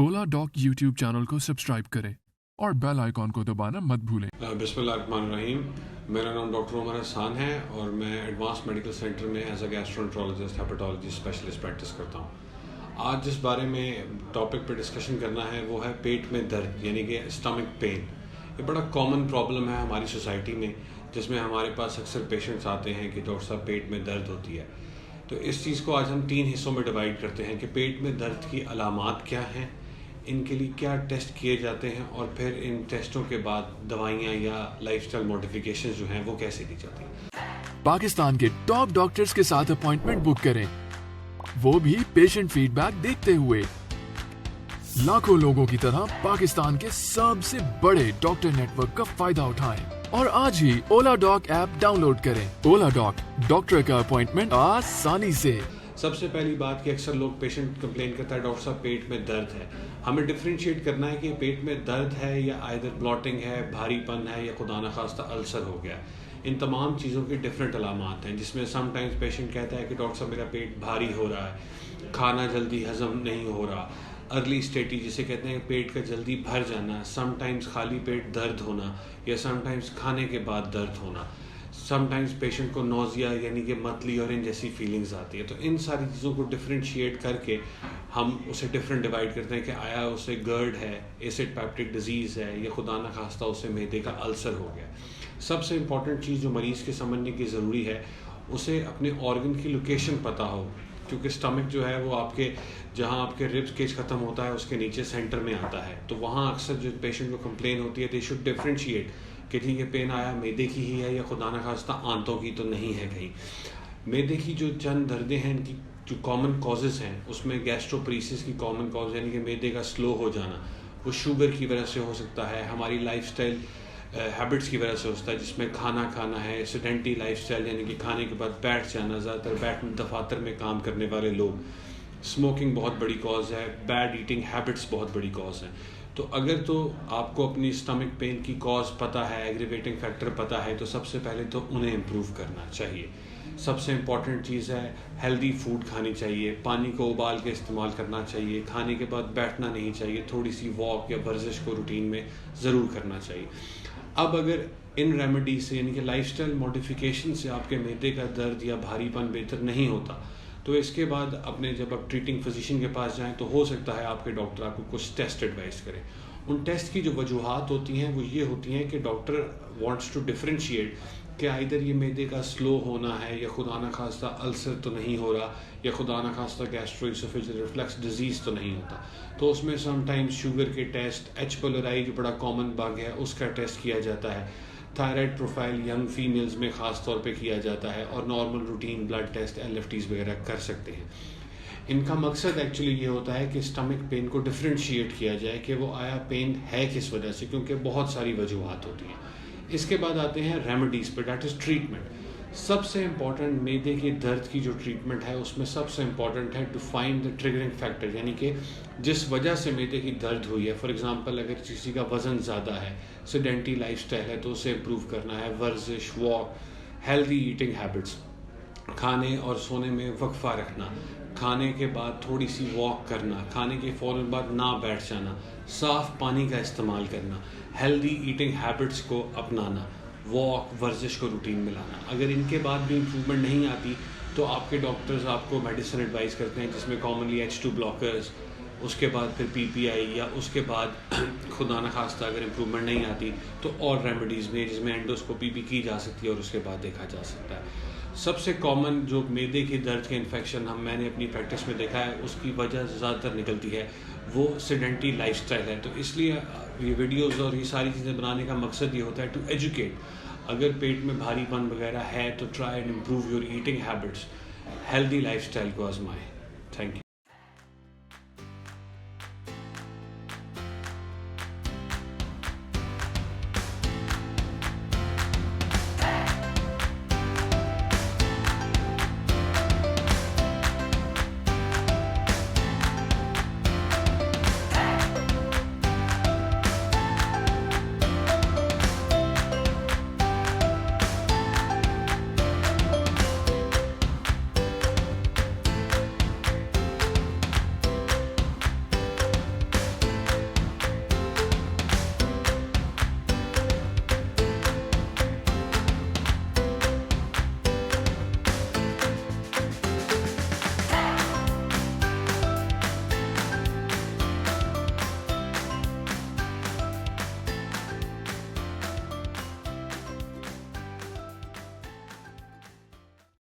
oladoc YouTube channel को subscribe करें और बेल आइकॉन को दबाना मत भूलें। बिस्मिल्लाहिर्रहमानिर्रहीम। मेरा नाम डॉक्टर उमर हसन है और मैं एडवांस मेडिकल सेंटर में as a gastroenterologist hepatology specialist practice करता हूँ। आज जिस बारे में टॉपिक पे डिस्कशन करना है वो है पेट में दर्द यानी कि स्टमक पेन। ये बड़ा कॉमन प्रॉब्लम है हमारी सोसाइटी में, जिसमें हमारे पास अक्सर पेशेंट्स आते हैं कि डॉक्टर साहब पेट में दर्द होती है। तो इस चीज़ को आज हम 3 हिस्सों में डिवाइड करते हैं कि पेट में दर्द की अलामात क्या हैं, इनके लिए क्या टेस्ट किए जाते हैं और फिर इन टेस्टों के बाद दवाइयाँ या लाइफस्टाइल मॉडिफिकेशंस जो हैं वो कैसे दी जाती हैं। पाकिस्तान के टॉप डॉक्टर्स के साथ अपॉइंटमेंट बुक करें, वो भी पेशेंट फीडबैक देखते हुए। लाखों लोगों की तरह पाकिस्तान के सबसे बड़े डॉक्टर नेटवर्क का फायदा उठाएं और आज ही oladoc ऐप डाउनलोड करें। oladoc, डॉक्टर का अपॉइंटमेंट आसानी से। सबसे पहली बात कि अक्सर लोग पेशेंट कंप्लेन करता है डॉक्टर साहब पेट में दर्द है। हमें डिफरेंशिएट करना है कि पेट में दर्द है या आइदर ब्लॉटिंग है, भारीपन है या खुदा न खास्ता अल्सर हो गया। इन तमाम चीज़ों की डिफरेंट अलामात हैं, जिसमें समटाइम्स पेशेंट कहता है कि डॉक्टर साहब मेरा पेट भारी हो रहा है, खाना जल्दी हजम नहीं हो रहा, अर्ली स्टेटी जिसे कहते हैं पेट का जल्दी भर जाना, समटाइम्स खाली पेट दर्द होना या समटाइम्स खाने के बाद दर्द होना, समटाइम्स पेशेंट को नोजिया यानी कि मतली और इन जैसी फीलिंग्स आती है। तो इन सारी चीज़ों को डिफरेंशिएट करके हम उसे डिफरेंट डिवाइड करते हैं कि आया उसे गर्ड है, एसिड पेप्टिक डिजीज़ है या खुदा न खास्ता उसे मैदे का अल्सर हो गया। सबसे इम्पॉर्टेंट चीज़ जो मरीज़ के समझने की ज़रूरी है, उसे अपने ऑर्गन की लोकेशन पता हो, क्योंकि स्टमक जो है वो आपके जहाँ आपके रिब्स केज ख़त्म होता है उसके नीचे सेंटर में आता है। तो वहाँ अक्सर जो पेशेंट को कंप्लेन होती है दे शुड डिफरेंशिएट कि ठीक है पेन आया मैदे की ही है या खुदा न खास्ता आंतों की तो नहीं है कहीं। मैदे की जो चंद दर्दें हैं, इनकी जो कॉमन कॉजेज़ हैं उसमें गैस्ट्रोपरेसिस की कॉमन कॉज यानी कि मैदे का स्लो हो जाना, वो शुगर की वजह से हो सकता है, हमारी लाइफस्टाइल हैबिट्स की वजह से होता है, जिसमें खाना खाना है, सेडेंटरी लाइफस्टाइल यानी कि खाने के बाद बैठ जाना, ज़्यादातर दफातर में काम करने वाले लोग, स्मोकिंग बहुत बड़ी कॉज है, बैड ईटिंग हैबिट्स बहुत बड़ी कॉज हैं। तो अगर तो आपको अपनी स्टमक पेन की कॉज पता है, एग्रीवेटिंग फैक्टर पता है, तो सबसे पहले तो उन्हें इम्प्रूव करना चाहिए। सबसे इम्पॉर्टेंट चीज़ है हेल्दी फूड खानी चाहिए, पानी को उबाल के इस्तेमाल करना चाहिए, खाने के बाद बैठना नहीं चाहिए, थोड़ी सी वॉक या वर्जिश को रूटीन में ज़रूर करना चाहिए। अब अगर इन रेमेडीज से यानी कि लाइफस्टाइल मॉडिफिकेशन से आपके मैदे का दर्द या भारीपन बेहतर नहीं होता, तो इसके बाद अपने जब आप ट्रीटिंग फिजिशियन के पास जाएं तो हो सकता है आपके डॉक्टर आपको कुछ टेस्ट एडवाइस करें। उन टेस्ट की जो वजूहात होती हैं वो ये होती हैं कि डॉक्टर वांट्स टू डिफरेंशिएट कि आइदर ये मैदे का स्लो होना है या खुदा न खास्ता अल्सर तो नहीं हो रहा या खुदा न खास्ता गैस्ट्रोइसोफेजियल रिफ्लक्स डिजीज़ तो नहीं होता। तो उसमें समटाइम्स शुगर के टेस्ट, एच पाइलोराई जो बड़ा कॉमन बग है उसका टेस्ट किया जाता है, थायराइड प्रोफाइल यंग फीमेल्स में ख़ास तौर पे किया जाता है और नॉर्मल रूटीन ब्लड टेस्ट एलएफटीज वगैरह कर सकते हैं। इनका मकसद एक्चुअली ये होता है कि स्टमक पेन को डिफरेंशिएट किया जाए कि वो आया पेन है किस वजह से, क्योंकि बहुत सारी वजूहात होती हैं। इसके बाद आते हैं रेमेडीज़ पे, डैट इज़ ट्रीटमेंट। सबसे इम्पॉर्टेंट मैदे के दर्द की जो ट्रीटमेंट है उसमें सबसे इम्पॉर्टेंट है to find the triggering factor, यानी कि जिस वजह से मैदे की दर्द हुई है। फॉर एग्जांपल अगर किसी का वज़न ज़्यादा है, सेडेंटरी लाइफस्टाइल है, तो उसे इम्प्रूव करना है, वर्जिश, वॉक, हेल्दी ईटिंग हैबिट्स, खाने और सोने में वक्फा रखना, खाने के बाद थोड़ी सी वॉक करना, खाने के फ़ौरन बाद ना बैठ जाना, साफ़ पानी का इस्तेमाल करना, हेल्दी ईटिंग हैबिट्स को अपनाना, वॉक, वर्जिश को रूटीन में लाना। अगर इनके बाद भी इम्प्रूवमेंट नहीं आती तो आपके डॉक्टर्स आपको मेडिसिन एडवाइस करते हैं, जिसमें कॉमनली H2 ब्लॉकर्स, उसके बाद फिर PPI या उसके बाद खुदा न खास्ता अगर इम्प्रूवमेंट नहीं आती तो और रेमेडीज़ में जिसमें एंडोस्कोपी भी की जा सकती है और उसके बाद देखा जा सकता है। सबसे कॉमन जो मैदे के दर्द के इन्फेक्शन मैंने अपनी प्रैक्टिस में देखा है, उसकी वजह ज़्यादातर निकलती है वो सेडेंटरी लाइफस्टाइल है। तो इसलिए ये वीडियोस और ये सारी चीज़ें बनाने का मकसद ये होता है टू एजुकेट। अगर पेट में भारीपन वगैरह है तो try and improve your eating habits, healthy lifestyle को आजमाएं। Thank you.